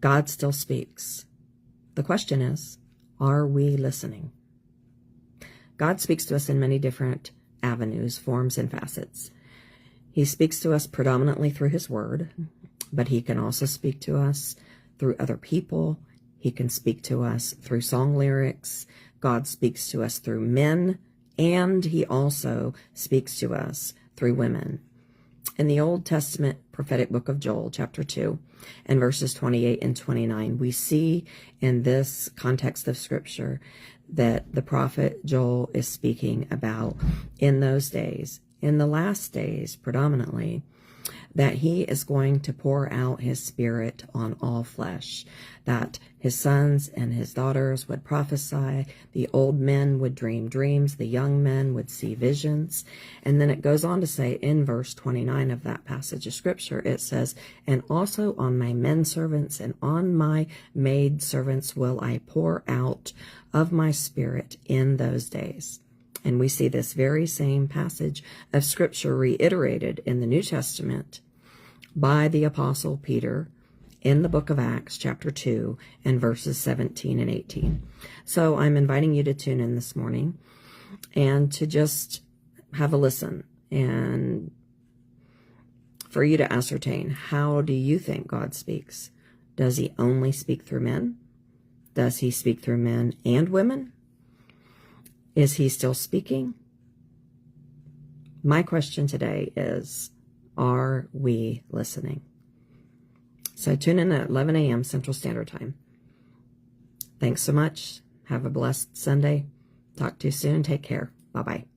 God still speaks. The question is, are we listening? God speaks to us in many different avenues, forms, and facets. He speaks to us predominantly through his word, but he can also speak to us through other people. He can speak to us through song lyrics. God speaks to us through men, and he also speaks to us through women. In the Old Testament prophetic book of Joel, chapter 2, and verses 28 and 29, we see in this context of Scripture that the prophet Joel is speaking about in those days, in the last days predominantly, that he is going to pour out his Spirit on all flesh, that his sons and his daughters would prophesy, the old men would dream dreams, the young men would see visions. And then it goes on to say in verse 29 of that passage of Scripture, it says, "And also on my men servants and on my maid servants will I pour out of my Spirit in those days." And we see this very same passage of Scripture reiterated in the New Testament by the Apostle Peter in the book of Acts, chapter 2, and verses 17 and 18. So I'm inviting you to tune in this morning and to just have a listen and for you to ascertain, how do you think God speaks? Does he only speak through men? Does he speak through men and women? Is he still speaking? My question today is, are we listening? So tune in at 11 a.m. Central Standard Time. Thanks so much. Have a blessed Sunday. Talk to you soon. Take care. Bye-bye.